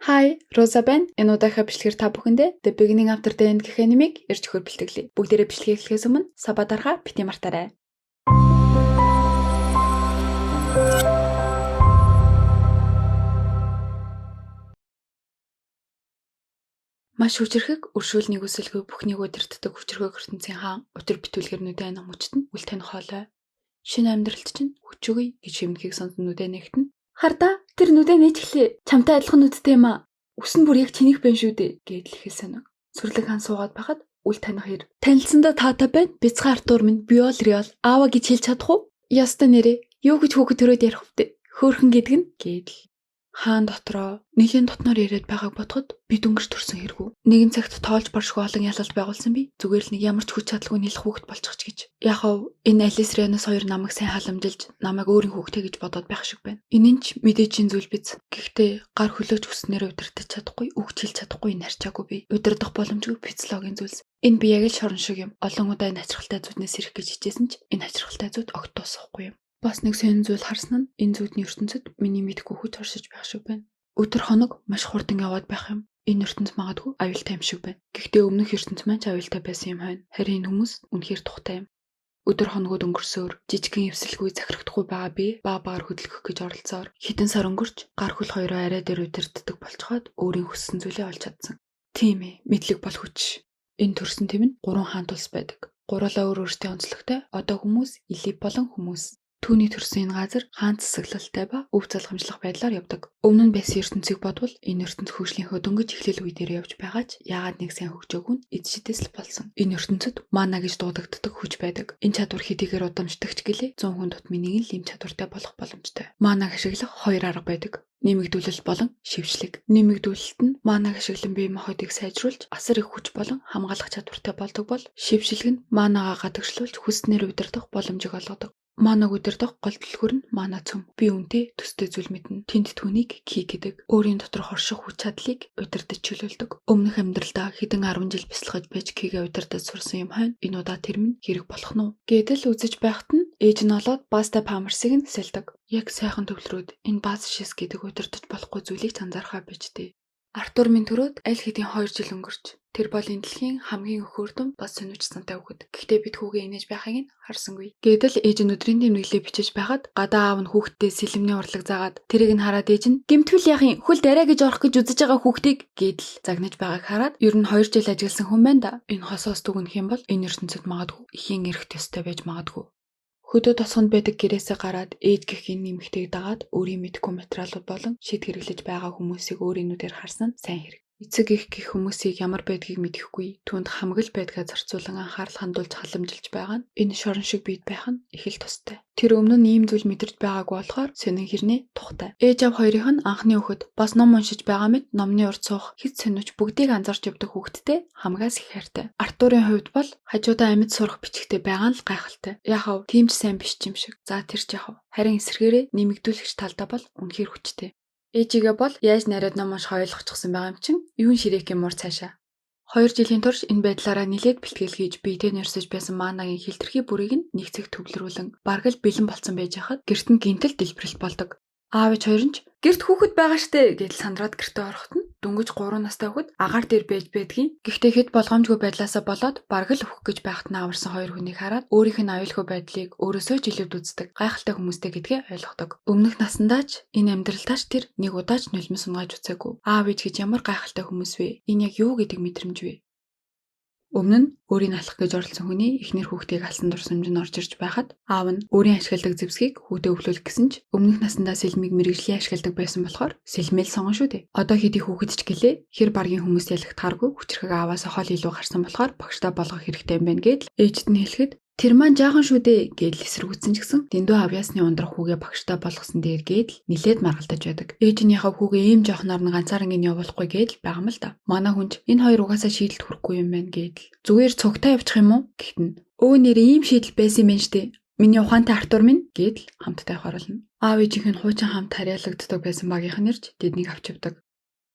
Hi, Роза байна. Энэ удаагийн бичлэгээр та бүхэндээ The Beginning After the End гэх анимыг ирж өгөхөөр бэлтгэлье. Бүгдээрээ бичлэгээ эхлэхээс өмнө саба дарахаа бити мартаарай. Маш хүчрхэг, өршөөл нэгүсэлгүй бүхнийг удирддаг хүчрхэг ертөнцийн хаан өтөр битүүлгэр нүдэн ном хүчтэн үл таних хоолой. Шинэ амьдралд чинь хүчгүй гэж хэмнэхийг сонсон нүдэн нэгтэн. Хардаа тэр нүдэн нээчихлээ. Чамтай адилхан нүдтэй юм аа. Үс нь бүр яг чинийх байна шүү дээ гэдэл хэлсэн. Сүрлэг хаан суугаад байхад үл таних хэр. Танилцсандаа таатай байна. Бяцхан Артур минь Биол Риол аава гэж хэлж чадах уу? Яста нэрээ. Юу гэж хүүхэд төрөөд ярих втэ. Хөөхөн гэдэг нь гэдэл. Хаан дотроо нэлийн дотноор яриад байгааг бодоход би дөнгөж төрсөн хэрэг. Нэгэн цагт тоолж баршгүй олон ялалт байгуулсан би зүгээр л нэг ямар ч хүч чадалгүй нэлэх хүүхэд болчих ч гэж. Яхав энэ Алис Ренос хоёр намайг сайн халамжилж намайг өөрийн хүүхдээ гэж бодоод байх шиг байна. Энэ нь ч мэдээжийн зүйл биз. Гэхдээ гар хөлөөч хүснээр удирдах чадахгүй, үг хэлж чадахгүй энэ харчаагүй би. Удирдах боломжгүй физиологийн зүйлс. Энэ би яг л шорон шиг юм. Олон удаа энэ хачирхалтай зүуднээс ирэх гэж хичээсэн ч энэ хачирхалтай зүуд огт дуусахгүй юм. Бас нэг сонин зүйл харсан нь энэ зүудний ертөнцид миний мэдгүй хүч оршиж байх шиг байна. Өдөр хоног маш хурдан яваад байх юм. Энэ ертөнц магадгүй аюултай юм шиг байна. Гэхдээ өмнөх ертөнц маань ч аюултай байсан юм байна. Харин энэ хүмүүс үнэхээр тухтай юм. Өдөр хоногуд өнгөрсөөр жижигхэн эвсэлгүй захирагдахгүй байгаа би баагаар хөдөлгөх гэж оролцоор хитэн сар өнгөрч гар хөл хоёроо арай дээр удирддаг болцоход өөрийн хүссэн зүйлээ олж чадсан. Тийм ээ, мэдлэг бол хүч. Энэ төрсөн тэм нь 3 хаант улс байдаг. Гурлаа өөр өөртөө онцлогтой. Одоо хүмүүс Илип болон хүмүүс түүний төрсөн энэ газар хаан засаглалтай ба өв залгамжлах байдлаар явдаг. Өмнө нь байсан ертөнцийг бодвол энэ ертөнц хөгжлийнхөө дөнгөж эхлэл үе дээр явж байгаа ч яагаад нэг сайн хөгжөөгүй нь эцсидээс л болсон. Энэ ертөнцид мана гэж дуудагддаг хүч байдаг. Энэ чадвар хэдийгээр удамшдагч гэлээ 100 хүн тутмын нэг л ийм чадвартай болох боломжтой. Манаг ашиглах 2 арга байдаг. Нэмэгдүүлэлт болон шившлэг. Нэмэгдүүлэлт нь манаг ашиглан бие махбодыг сайжруулж асар их хүч болон хамгаалах чадвартай болдог бол шившлэг нь манагаа гадагшлуулж хүснээр удирдах боломжийг олгодог. Манаг удирдах гол дэлгүүр нь мана цөм. Би үнтэй төстэй зүйл мэднэ. Тэнд түүнийг ки гэдэг. Өөрийн дотор хорших хүч чадлыг удирдах чөлөөлдөг. Өмнөх амьдралдаа хэдэн 10 жил бясалгаж байж кигээ удирдах сурсан юм хань. Энэ удаа тэр минь хэрэг болох нь. Гэдэл үзэж байхад нь ээж нь олоод баста памерсыг нь сэлдэг. Яг сайхан төвлөрөөд энэ баз шис гэдэг удирдах болохгүй зүйлийг анзаархаа байж тээ. Артур минь төрөөд аль хэдийн 2 жил өнгөрч. Тэр бол энэ дэлхийн хамгийн өхөөрдөн бас сонирчсантай хүүхэд. Гэхдээ бид хүүгээ инээж байхыг нь харсангүй. Гэдэл ээж нь өдрийн тэмдэглэлээ бичиж байхад гадаа аав нь хүүхдтэй сэлэмний урлаг заагаад тэрийг нь хараад ээж нь гэмтгэл яахын хөл дараа гэж орох гэж үзэж байгаа хүүхдийг гэдэл загнаж байгааг хараад ер нь 2 жил ажилласан хүн байна да. Энэ хосоос дүгнэх юм бол энэ ертөнцид магадгүй ихийн эрх төстэй байж магадгүй. Хөдөө тосгонд байдаг гэрээсээ гараад ээж гэх энэ нэмэгтэйг дагаад өөрийн мэдгүй материалууд болон шид хэрэглэж байгаа хүмүүсийг өөрийн нүдээр харсан нь сайн хэрэг. Эцэг их гэх хүмүүсийг ямар байдгийг мэдэхгүй түүнд хамгал байдгаа зарцуулан анхаарал хандуулж халамжилж байгаа нь энэ шорон шиг бийд байх нь их л тустай. Тэр өмнө нь ийм зүйл мэдэрч байгаагүй болохоор сонин хэрнээ тухтай. Ээж аав хоёрын нь анхны хүүхэд бас ном уншиж байгаа мэт номны урд суух хэд сониуч бүгдийг анзаарч явдаг хүүхэдтэй хамгаас их хайртай. Артурын хувьд бол хажуудаа амьд сурах бичгтэй байгаа нь л гайхалтай. Яхав тийм ч сайн биш юм шиг. За тэр ч яхав. Харин эсрэгээрээ нэмэгдүүлэгч талдаа бол үнэхээр хүчтэй. Ээжигээ бол яаж найраад ном унших ойлгочихсон байгаа юм чин юун ширээх юмор цаашаа. 2 жилийн турш энэ байдлаараа нилээд бэлтгэл хийж биетэй нэрсэж байсан манагийн хилтерхий бүрийг нь нэг цэг төвлөрүүлэн бараг л бэлэн болцсон байж хахад гэрт нь гинтэл дэлбэрэлт болдог. Аав ээж хоёр нь ч гэрт хүүхэд байгаа штэ гэдэл сандраад гэртээ ороход нь дөнгөж 3 настай хүүхэд агаар дээр байж байдгийн. Гэхдээ хэд болгоомжгүй байдлаасаа болоод бараг л өөх гэж байхад нааварсан 2 хүнийг хараад өөрийнх нь аюулгүй байдлыг өөрөөсөө жилүүд үздэг. Гайхалтай хүмүүстэй гэдгээ ойлгодог. Өмнөх насандаа ч энэ амьдралтаач тэр нэг удаач нулимс унгааж үзээгүй. Аав ээж гэж ямар гайхалтай хүмүүс вэ? Энэ яг юу гэдэг мэдрэмж вэ? Өмнө нь өөрийг алах гэж оролцсон хүний эхнэр хүүхдийг алсан дурсамж нь орж ирж байхад аав нь өөрийн ашигладаг зэвсгийг хүүхдээ өвлүүлэх гэсэн ч өмнөх насандаа сэлмийг мэрэгжлийн ашигладаг байсан болохоор сэлмэл сонгон шүү дээ. Одоо хэдий хүүхэд ч гэлээ хэр баргийн хүмүүс ялгтааргүй хүчрхэг ааваас хол илүү гарсан болохоор багштай болгох хэрэгтэй юм байна гэдэл ээжд нь хэлэхэд тэр маань жаахан шүү дээ гэдэл эсэргүүцсэн ч гэсэн дэндүү авьяасны ундрах хүүгээ багштай болгосон дээр гэдэл нилээд маргалдаж байдаг. Ээж нь яхав хүүгээ ийм жоохноор нь ганцаараа ин явуулахгүй гэдэл байгаа юм л да. Манай хүнч энэ хоёр угаасаа шийдэлт хүрэхгүй юм байна гэдэл. Зүгээр цогтой явчих юм уу гэхтэн. Өө нэр ийм шийдэл байсан юм байна штэ. Миний ухаантай Артур минь гэдэл хамтдаа явахаар болно. Аав ээжийнх нь хуучин хамт харьяалагддаг байсан багийнх нь ирж тэднийг авч явдаг.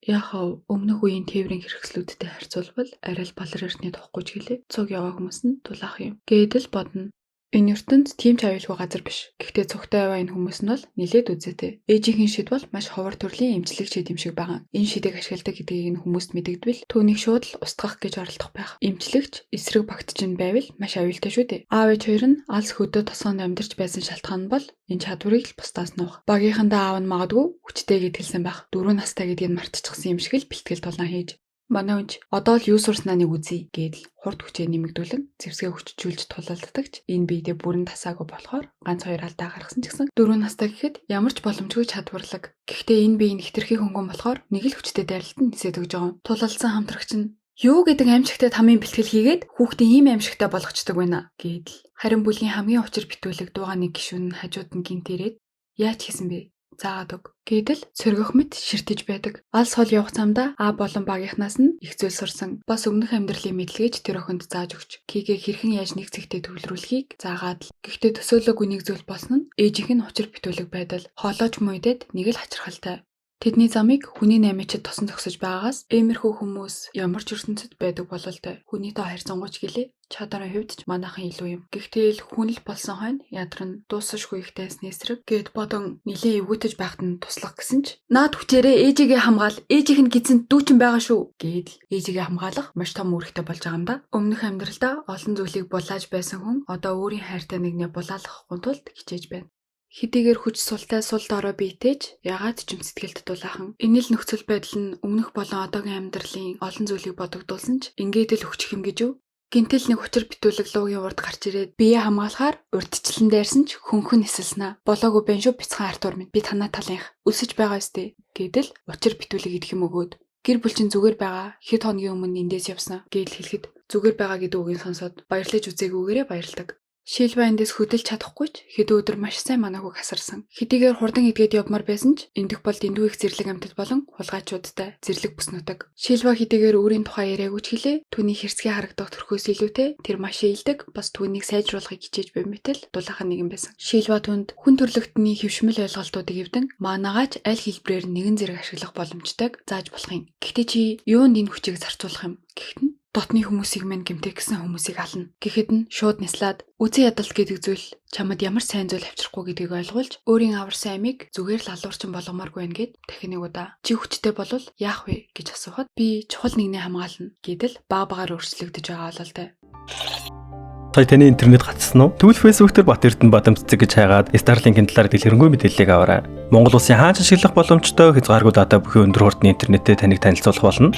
Яхав өмнөх үеийн тээврийн хэрэгслүүдтэй харьцуулбал арай л балар эртний тухгүй ч гэлээ цуг яваа хүмүүс нь дулаах юм. Гэдэл бодно. Энэ ертөнд тийм ч аюулгүй газар биш. Гэхдээ цогтой аваа энэ хүмүүс нь бол нилээд үзээтэй. Ээжийнхэн шид бол маш ховор төрлийн эмчлэг шид юм шиг байгаа. Энэ шидийг ашигладаг гэдгийг нь хүмүүст мэдэгдвэл түүнийг шууд л устгах гэж оролдох байх. Эмчлэгч эсрэг багтчин байвал маш аюултай шүү дээ. Аав ээж хоёр нь алс хөдөө тосгонд амьдарч байсан шалтгаан нь бол энэ чадварыг л бусдаас нуух. Багийнхандаа аав нь магадгүй хүчтэй гэдгэлсэн байх. 4 настай гэдгийг мартчихсан юм шиг л бэлтгэл тулаан хийж. Манай хүнч одоо л юу сурснаа нэг үзье гэдэл хурд хүчээ нэмэгдүүлэн зэвсгээ хүчжүүлж тулалддагч энэ биедээ бүрэн тасаагүй болохоор ганц 2 алдаа гаргасан ч гэсэн 4 настай гэхэд ямар ч боломжгүй чадварлаг. Гэхдээ энэ бие нь хитрхи хөнгөн болохоор нэг л хүчтэй дайралтанд нисээд өгж байгаа. Тулалдсан хамтрагч нь юу гэдэг аимшигтай тамийн бэлтгэл хийгээд хүүхдээ ийм аимшигтай болгочдөг байна гэдэл. Харин бүлгийн хамгийн учир битүүлэг дуугаа нэг гишүүн нь хажууд нь гинт ирээд яаж хийсэн бэ? Заагаад өг гэдэл сөргөх мэт ширтэж байдаг. Алс хол явах замдаа А болон багийнхнаас нь их зүйл сурсан. Бас өмнөх амьдралын мэдлэгийг тэр охинд зааж өгч кигээ хэрхэн яаж нэг зэгтээ төвлөрүүлэхийг заагаад л. Гэхдээ төсөөлөөгүй нэг зүйл болсон нь ээжийнх нь учир битүүлэг байдал. Хоолойч мууйдэд нэг л хачирхалтай. Тэдний замыг хүний наймичид тосон зогсож байгаагаас иймэрхүү хүмүүс ямар ч ертөнцид байдаг бололтой. Хүнийтэй харьцангуйч гэлээ. Чадварын хувьд ч манайхан илүү юм. Гэхдээ л хүн л болсон хойно ядран дуусашгүй их тайсны эсрэг гэд бодон нилээ эвгүүтэж байхад нь туслах гэсэн ч наад хүчээрээ ээжигээ хамгаал, ээжийнх нь гизэнд дүүчин байгаа шүү гэд ээжигээ хамгаалах маш том үүрэгтэй болж байгаа юм да. Өмнөх амьдралдаа олон зүйлийг булааж байсан хүн одоо өөрийн хайртай нэгнээ булаалгахгүй тулд хичээж байна. Хэдийгээр хүч султай сул дорой биетэж ягаад ч юм сэтгэлд дулаахан. Энэ л нөхцөл байдал нь өмнөх болон одоогийн амьдралын олон зүйлийг бодогдуулсан ч ингээд л өгчих юм гэж юу? Гинтэл нэг учир битүүлэг луугийн урд гарч ирээд бие хамгаалахаар урдчлан дайрсан ч хөнхөн нисэлснэ. Болоогүй бэн шүү бяцхан Артур минь би танаа талынх өсөж байгаа өстэй гэдэл учир битүүлэг идэх юм өгөөд гэр бүл чинь зүгээр байгаа хэд хоногийн өмнө эндээс явсан гэдэл хэлэхэд зүгээр байгаа гэдэг үгийг сонсоод баярлаж үзээгүйгээрээ баярладаг. Шилба эндээс хөдөлж чадахгүй ч хэдэн өдөр маш сайн манайхыг хасарсан. Хэдийгээр хурдан идгээд явмаар байсан ч эндэх бол дэндүү их зэрлэг амьтад болон хулгайчуудтай зэрлэг бүснүтэг. Шилба хэдийгээр өөрийн тухай яриаггүй ч хэлээ түүний хэрсгээ харагдах төрхөөс илүүтэй тэр маш ээлдэг бас түүнийг сайжруулахыг хичээж баймитэл дулаахан нэгэн байсан. Шилба түнд хүн төрлөختний хөвшмөл ойлголтуудыг эвдэн манаагач аль хэлбэрээр нэгэн зэрэг ашиглах боломжтойг зааж болох юм. Гэхдээ чи юунд энэ хүчийг зарцуулах юм? Гэхдээ дотны хүмүүсийг мань гэмтэх гэсэн хүмүүсийг ална. Гэхэд нь шууд нислаад үзэн ядалт гэдэг зүйл чамд ямар сайн зүйл авчрахгүй гэдгийг ойлгуулж өөрийн аварсан амийг зүгээр л алуурчин болгомооргүй байна гэд дахин нэг удаа чи хүчтэй болвол яах вэ гэж асуухад би чухал нэгнээ хамгаална гэдэл баг өөрчлөгдөж байгаа бололтой. Сая таны интернет гацсан уу? Тэгвэл Facebook дээр Бат Эрдэнэ Бадамцэг гэж хайгаад Starlink-ийн талаар дэлгэрэнгүй мэдээллийг аваарай. Монгол улсын хаана ч ашиглах боломжтой хязгааргүй дата бүхэн өндөр хурдны интернеттэй таныг танилцуулах болно.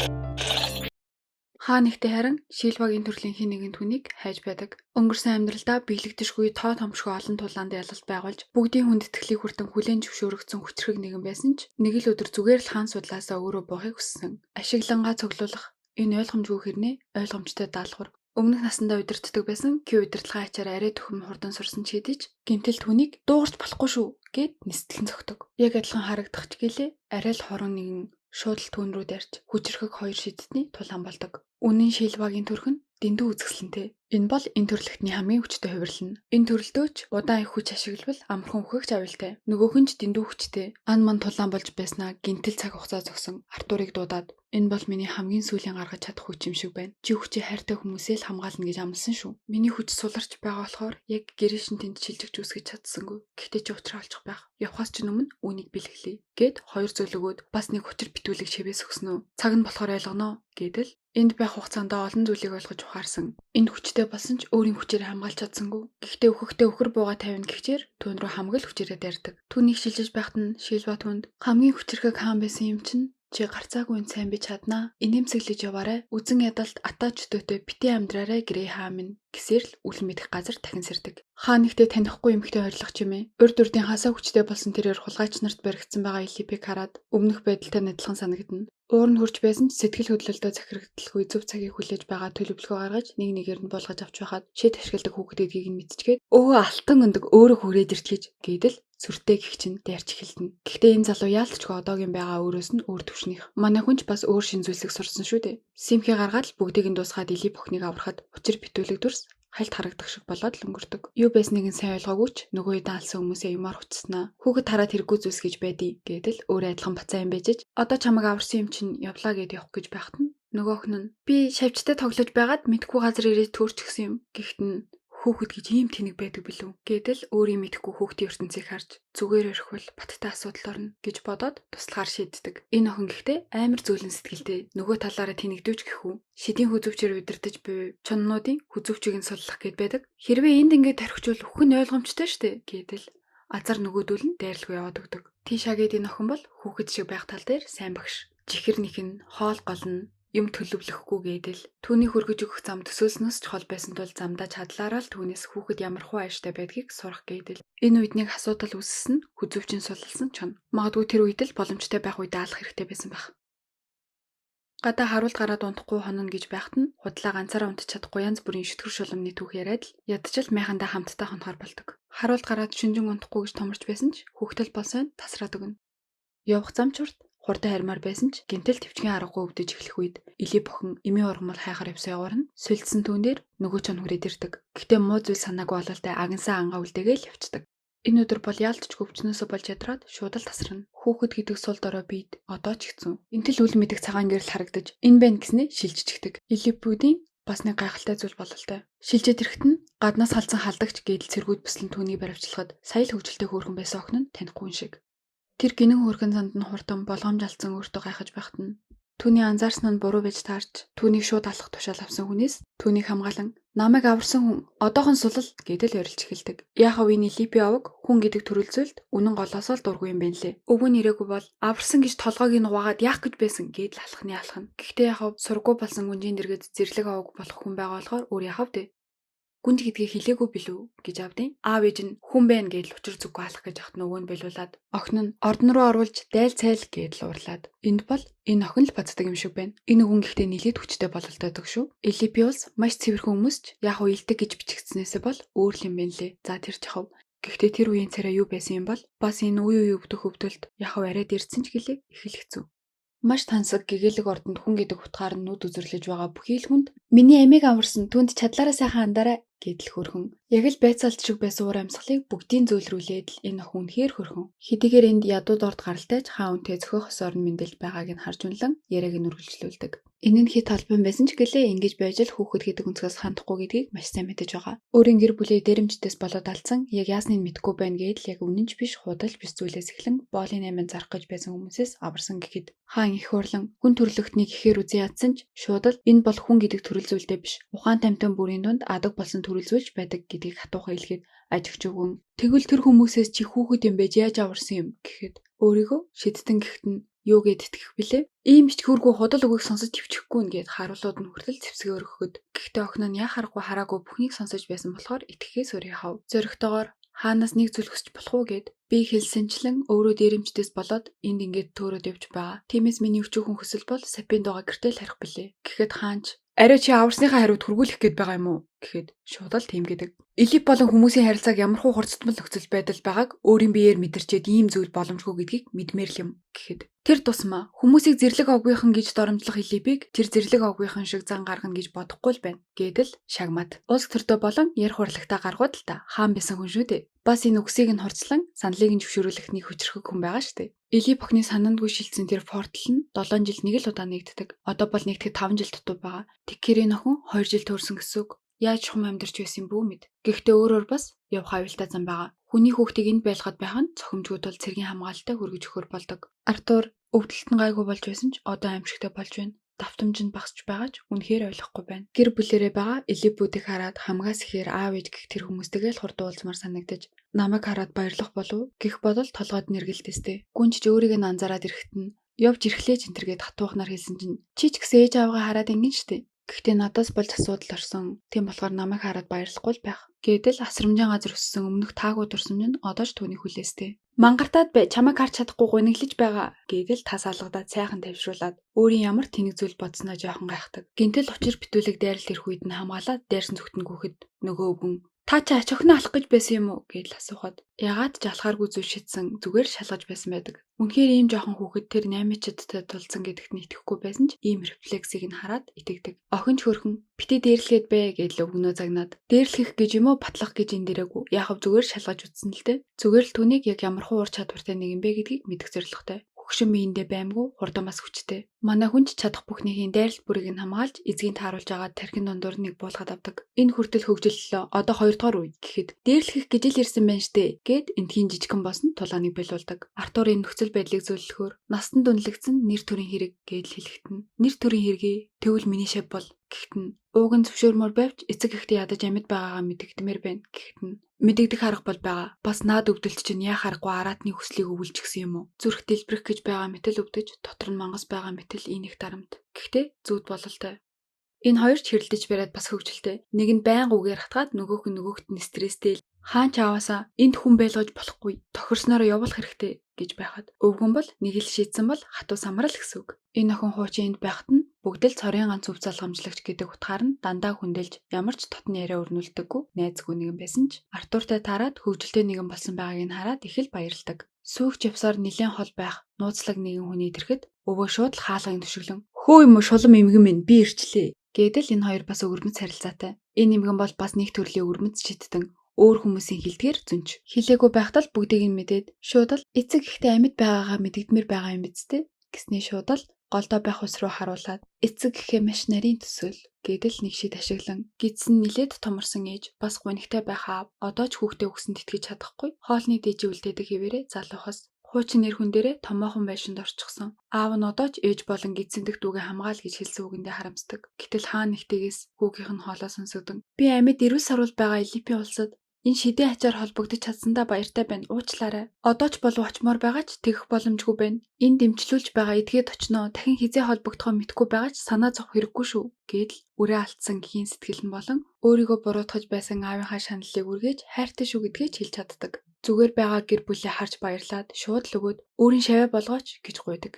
Хаа нэгтээ харин Шилбагийн төрлийн хин нэгэн түүнийг хайж байдаг. Өнгөрсөн амьдралдаа биелэгдэшгүй тоо томшгүй олон тулаанд ялалт байгуулж бүгдийн хүндэтгэлийг хүртэн хүлээн зөвшөөрөгдсөн хүчрэг нэгэн байсан ч нэг л өдөр зүгээр л хаан судлаасаа өөрөө буухыг хүссэн. Ашиглангаа цуглуулах энэ ойлгомжгүй хэрнээ ойлгомжтой даалгавар. Өмнөх насандаа удирддаг байсан удирдлагын ачаар арай төхөм хурдан сурсан ч хэдий ч гэмтэл түүнийг дуугарч болохгүй шүү гэд нисэлэн зогтөг. Яг адилхан харагдах ч гэлээ арай л хорон нэгэн шууд л түүн рүү дарж хүчрхэг хоёр шидтний тулаан болдог. Үнэн Шилбагийн төрх нь дэндүү үзэсгэлэнтэй. Энэ бол энэ төрлөختний хамгийн хүчтэй хувирлал нь. Энэ төрөлдөөч удаан их хүч ашиглавал амархан үхэгч аюултай. Нөгөөх нь ч дэндүү хүчтэй. Ан ман тулаан болж байснаа гинтэл цаг хугацаа зогсон Артурыг дуудаад энэ бол миний хамгийн сүүлийн гаргаж чадах хүч юм шиг байна. Чи хүчээ хайртай хүмүүсээ л хамгаална гэж амласан шүү. Миний хүч суларч байгаа болохоор яг гэрээшин тэнд шилжиж үсгэж чадсангүй. Гэхдээ чи уучраа олчих байх. Явхаас ч өмнө үүнийг бэлгэлээ гэд хоёр зүйл өгөөд бас нэг хүчир битүүлэг шивээс өгснө. Цаг нь болохоор ойлгоно гэдэл энд байх хугацаанд олон зүйлийг ойлгож ухаарсан. Энд хүчтэй болсон ч өөрийн хүчээр хамгаалж чадсангүй. Гэхдээ өөхөхдөө өхөр бууга тавина гэхчээр түүн рүү хамгаал хүчээрээ дайрдаг. Түүнийг шилжиж байхад нь Шилба түнд хамгийн хүчрхэг хаан байсан юм чинь чи гарцаагүй энэ сайн би чаднаа. Инээмсэглэж яваарай. Үзэн ядалт атаач төтөө бити амьдраарай гэрээ хаа минь гэсээр л үл мэдэх газар дахин сэрдэг. Хаа нэгтээ танихгүй эмхтэй ойрлох чимээ. Урд урдын хасаа хүчтэй болсон тэрээр хулгайч нарт баригдсан байгаа Илипийг хараад өмнөх байдалтай адилхан санагдана. Уур нь хурж байсан ч сэтгэл хөдлөлтөө захирагдaltaгүй зөв цагийг хүлээж байгаа төлөвлөгөө гаргаж нэг нэгээр нь болгож авч байхад шид ашигладаг хүүхдүүдийг нь мэдчихгээд өө алтан өндөг өөрөө хүрээд ирчихэж гэдэл сүртэй гих чинь дайрч эхэлнэ. Гэхдээ энэ залуу яалтчгүй одоогийн байгаа өөрөөс нь өөр төвшнийх. Манай хүнч бас өөр шин зүйлсийг сурсан шүү дээ. Симхи гаргаад л бүгдийг нь дуусгаад Илип бүхнийг аврахад учир битүүлэг дүрс хальт харагдах шиг болоод л өнгөрдөг. Юу байсныг нь сайн ойлгоогүй ч нөгөө үедээ алсан хүмүүсээ юмар хуцснаа. Хүүхэд хараад хэрэггүй зүйлс гэж байдий гэдэл өөрөө адилхан бацаа юм байжж одоо чамайг аварсан юм чинь явлаа гэд явах гэж байхад нь нөгөөх нь би шавьчтай тоглож байгаад мэдгүй газар ирээд төрчихсөн юм. Гэхдээ Хүүхэд гэж ийм тэнэг байдаг билүү гэдэл өөрийн мэдхгүй хүүхдийн ертөнцийг харж зүгээр өрхвөл баттай асуудал орно гэж бодоод туслахаар шийддэг. Энэ охин гэхдээ амар зөөлөн сэтгэлтэй нөгөө талаараа тэнэгдүүч гэхүү шидийн хүзүүчээр удирдах буй чоннуудын хүзүүчийг нь суллах гээд байдаг. Хэрвээ энд ингээд тархичвал өхөн ойлгомжтой штэ гэдэл азар нөгөөдөл нь дайрлгүй яваад өгдөг. Тийшаагээд энэ охин бол хүүхэд шиг байх тал дээр сайн багш. Жихэрнийх нь хоол гол нь юм төлөвлөхгүй гэдэл түүний хөргөж өгөх зам төсөөлснөөс ч хол байсан тул замдаа чадлаараа л түүнээс хүүхэд ямар хуу ааштай байдгийг сурах гэдэл. Энэ үед нэг асуудал үүссэн нь хүзүүчийн суллсан чон. Магадгүй тэр үед л боломжтой байх үед даалах хэрэгтэй байсан байх. Гадаа харуулт гараад унтахгүй хонно гэж байхад нь худлаа ганцаараа унтч чадахгүй янз бүрийн шүтгэр шулмны түүх яриад л ядчил майхандаа хамтдаа хонохоор болдог. Харуулт гараад шүнжин унтахгүй гэж томорч байсан ч хүүхдэл болсон тасраад өгнө. Явах зам чурд хурдан хармаар байсан ч гинтэл төвчгийн аргагүй өвдөж эхлэх үед Эли бохин эмийн ургамал хайхаар явсан яваарна сүлдсэн түүн дээр нөгөө ч хүрээд ирдэг. Гэхдээ муу зүйл санаагүй бололтой агнасаа ангаа үлдээгээл явцдаг. Энэ өдөр бол яалтч өвчнөөсөө болж ядраад шууд л тасарна. Хүүхэд гэдэг сул дорой бид одоо ч хэцүү. Энтэл үл мэдэх цагаан гэрэл харагдаж энэ байна гэснээ шилжчихдэг. Элипүүдийн бас нэг гайхалтай зүйл бололтой. Шилжээд ирэхэд нь гаднаас халдсан халдагч гэдэл цэргүүд бүслэн түүнийг баривчлахад сая л хөвгөлтэй хөөрхөн байсан охин нь танихгүй шиг. Тэр гинэн хөөрхөн занд нь хурдан болгоомж алдсан өөртөө гайхаж байхад нь түүний анзаарсан нь буруу байж таарч түүнийг шууд алах тушаал авсан хүнээс түүнийг хамгаалan намайг аварсан хүн одоохон сулал гэдэл орилж эхэлдэг. Яахав энэ Липи аваг хүн гэдэг төрөл зүйлд үнэн голоосоо л дургүй юм байна лээ. Өвгөн ирээгүй бол аварсан гэж толгойг нь угаагаад яах гэж байсан гэдэл алхахны алхана. Гэхдээ яахав сургуу болсон гүнжийн дэргэд зэрлэг аваг болох хүн байгаа болохоор өөр яахав дээ. Гүнж гэдгийг хэлээгүй билүү гэж авдیں۔ Аав ээж нь хүн байна гэдэл учир зүггүй алах гэж ахт нөгөө нь болиулаад охин нь ордон руу оруулж daйл цайл гэдэл уурлаад энд бол энэ охин л бацдаг юм шиг байна. Энэ хүн гэхдээ нэлээд хүчтэй бололтойдог шүү. Элипиус маш цэвэрхэн хүмүүс ч яг уу илдэг гэж бичигдснээсээ бол өөр л юм байна лээ. За тэр чахав. Гэхдээ тэр үеийн царай юу байсан юм бол бас энэ үе өвдөх өвдөлт яг уу арайд ирсэн ч гэлээ их л хэцүү. Маш тансаг гэгээлэг ордонд хүн гэдэг утгаар нь нүд үзэрлэж байгаа бүхий л хүнд миний амийг аварсан түнд чадлаараа сайхан андараа гэдэл хөрхөн. Яг л байцаалт шиг байсан уур амьсгалыг бүгдийн зөөлрүүлээд л энэ охин үнэхээр хөрхөн. Хэдийгээр энд ядууд орд гаралтай ч хаа үнтэй зөхөх хосоор нь мэндэлж байгааг нь харж унлан яриаг нь үргэлжлүүлдэг. Энэ нь хит толбон байсан ч гэлээ ингэж байж л хүүхэд гэдэг өнцгөөс хандахгүй гэдгийг маш сайн мэдэж байгаа. Өөрийн гэр бүлээ дээрэмжтээс болоод алдсан яг яасныг мэдгүй байна гэдэл яг үнэнч биш худалж бис зүйлээс эхлэн боолын 8 зарах гэж байсан хүмүүсээс аварсан гэхэд хаан их хурлан хүн төрлөختнийг ихээр үзэн ядсан ч шууд л энэ бол хүн гэдэг төрөл зүйлтэй биш. Ухаан тамтан бүрийн дунд адаг болсон төрөл зүйлж байдаг гэдгийг хатуухан хэлгээд ажигч өгөн. Тэгвэл тэр хүмүүсээс чи хүүхэд юм байж яаж аварсан юм гэхэд өөрийгөө шидтэн гэхэд нь юу гэд итгэх билээ? Ийм ч хөргөө худал үгийг сонсож төвчөхгүй нэгэд харуулууд нь хүртэл зэвсгээ өргөхөд. Гэхдээ охин нь яа харахгүй хараагүй бүхнийг сонсож байсан болохоор итгэхээс өөр яхав. Зөрөгтэйгээр хаанаас нэг зүйл хүсч болох уу гэд би хэлсэнчлэн өөрөө дээрэмчдээс болоод энд ингээд төөрөд явж байгаа. Тиймээс миний өчүүхэн хүсэл бол сапинд байгаа гэртэл харих билээ. Гэхэд хаанч арай чи аварсныхаа хариуд хүргүүлэх гээд байгаа юм уу гэхэд шууд л тийм гэдэг. Элип болон хүмүүсийн харилцааг ямар хуу хурцтмал нөхцөл байдал байгааг өөрийн биеэр мэдэрчээд ийм зүйл боломжгүй гэдгийг мэдмээр л юм гэхэд тэр тусмаа хүмүүсийг зэрлэг овгийнхан гэж доромжлох Элипийг тэр зэрлэг овгийнхан шиг зан гаргана гэж бодохгүй л байна гэдэл шагмат. Улс төртөө болон ярих урлагтаа гаргууд л та хаан байсан хүн шүү дээ. Бас энэ үгсийг нь хорцлон саналыг нь зөвшөөрүүлэх нэг хүчрхэг хүн байгаа шүү дээ. Элип охины санаандгүй шилжсэн тэр портал нь 7 жил нэг л удаа нэгддэг. Одоо бол нэгдэхэд 5 жил дутуу байгаа. Тэгэхээр энэ охин 2 жил төрсөн гэсэн үг. Яаж чухам амьдарч байсан бүү мэд. Гэхдээ өөрөөр бас явах аюултай зам байгаа. Хүний хүүхдийг энд байлгаад байх нь цохимжгүй тул цэргийн хамгаалалтаа хүргэж өгөхөр болдог. Артур өвдөлтөн гайгүй болж байсан ч одоо аимшигтай болж байна. Давтамж нь багасч байгаа ч үнэхээр ойлгохгүй байна. Гэр бүлэрээ байгаа Элипүүдийг хараад хамгаас ихээр аав ээж гэх тэр хүмүүстэйгээ л хурдуулзмаар санагдаж намайг хараад баярлах болов гэх бодол толгойд нэргэлтэстэй. Гүнж өөрийг нь анзаараад ирэхэд нь явж ирэхлээ ч энтергээд хатуухнаар хэлсэн чинь чи ч гэсэн ээж аавгаа хараад ингэн штэ. Гэхдээ надаас болж асуудал орсон. Тийм болохоор намайг хараад баярлахгүй л байх. Гэдэл асрамжийн газар өссөн өмнөх таагүй дурсамж нь одоо ч түүний хүлээстэй. Мангартаад бай чамайг харж чадахгүй гуниглаж байгаа гэдэл тас алгадаад сайхан тавьшруулад өөрийн ямар тэнэг зүйл бодсноо жоохон гайхдаг. Гинтэл учир битүүлэг дайралт ирэх үед нь хамгаалаад дайрсан зүгтэн гүхэд нөгөө өвгөн та чи ач охиноо алах гэж байсан юм уу гэдэл асуухад ягаад ч алхааргүй зүйл шидсэн зүгээр шалгаж байсан байдаг. Үнэхээр ийм жоохон хүүхэд тэр 8-чидтэй тулцсан гэдэгт нь итгэхгүй байсан ч ийм рефлексийг нь хараад итгэдэг. Охин ч хөрхөн битээ дээрлэхэд бэ гэдэл өвгнөө загнаад дээрлэх гэж юм уу батлах гэж энэ дээрээгүй яхав зүгээр шалгаж үтсэн л дээ. Зүгээр л түүнийг яг ямар хуу ур чадвартай нэг юм бэ гэдгийг мэдэх зорилготой. хөгшин биендээ баймгүй хурдан бас хүчтэй. Манай хүн ч чадах бүхнийхээ дайралт бүрийг нь хамгаалж эзгийн тааруулж байгаа тархин дундуур нэг буулгаад авдаг. Энэ хүртэл хөгжил одоо 2 дугаар үе гэхэд дээрлэх гэж л ирсэн байна штэ гэд энтхийн жижигхэн босон тулааныг байлуулдаг. Артур энэ нөхцөл байдлыг зөвлөхөөр настан дүнлэгдсэн нэр төрийн хэрэг гэж хэлэхтэн. Нэр төрийн хэрэгээ тэгвэл миний шав бол гэхтэн. Ууг нь зөвшөөрмөр байвч эцэг ихтэй ядаж амьд байгаагаа мэдэгдмээр байна гэхтэн. Мэдэгдэх арга бол байгаа. Бас наад өвдөлт чинь яа харахгүй араатны хүслийг өвүүлж гисэн юм уу? Зүрх дэлбэрэх гэж байгаа мэтэл өвдөж, дотор нь мангас байгаа мэтэл инэх дарамт. Гэхдээ зүуд бололтой. Энэ хоёр ч хэрэлдэж бариад бас хөвгөлтэй. Нэг нь байн үгээр хатгаад нөгөөхт нь стресстэй. Хаан ч аваасаа энд хүн байлгаж болохгүй. Тохирсноор явуулах хэрэгтэй гэж байхад. Өвгөн бол нэг л шийдсэн бол хатуу самрал гэсэн үг. Энэ охин хуучин энд байхад нь бүгд л цорын ганц үв залгамжлагч гэдэг утгаар нь дандаа хүндэлж ямар ч тотны яриа өрнүүлдэггүй найзгүй нэгэн байсан ч Артуртай таарад хөвгөлтэй нэгэн болсон байгааг нь хараад их л баярлдаг. Сүүгч явсаар нэлээд хол байх нууцлаг нэгэн хүний ирэхэд өвөө шууд л хаалгын төшөглөн хөө юм уу шулам эмгэн минь би ирчлээ гэдэл энэ хоёр бас өвөрмөц харилцаатай. Энэ эмгэн бол бас нэг төрлийн өвөрмөц шидтэн өөр хүмүүсийн хилдгээр зүнч. Хилээгүй байхдаа бүгдийг нь мэдээд шууд л эцэг ихтэй амьд байгаагаа мэдэгдмэр байгаа юм биз дээ гэсний шууд л голдоо байх ус руу харуулад эцэг гэхээ маш нарийн төсөөл гэдэл нэг шид ашиглан гидсэн нилээд томорсон ээж бас гунигтай байх аав одоо ч хүүхдээ өгсөнд итгэж чадахгүй хоолны дээжи үлдээдэг хэвээрээ залуухас хуучин нэр хүн дээрээ томоохон байшинд орчихсон. Аав нь одоо ч ээж болон гидсэн дэх дүүгээ хамгаал гэж хэлсэн үгэндээ харамсдаг. Гэтэл хаан нэгтгээс хүүгийнх нь хоолоо сонсогдсон. Би амьд эрүүл сарвал байгаа Липийн улсад энэ шидийн ачаар холбогдож чадсандаа баяртай байна. Уучлаарай. Одоо ч болов очмоор байгаа ч тэгэх боломжгүй байна. Энд дэмжлүүлж байгаа эдгээд очноо дахин хизээ холбогдохоо мэдгүй байгаа ч санаа зовх хэрэггүй шүү гэдэл үрээ алдсан гэхийн сэтгэл нь болон өөрийгөө буруутгаж байсан аавынхаа шаналлыг үргээж хайртай шүү гэдгээ ч хэлж чаддаг. Зүгээр байгаа гэр бүлээ харж баярлаад шууд л өгөөд өөрийн шаваа болгооч гэж гуйдаг.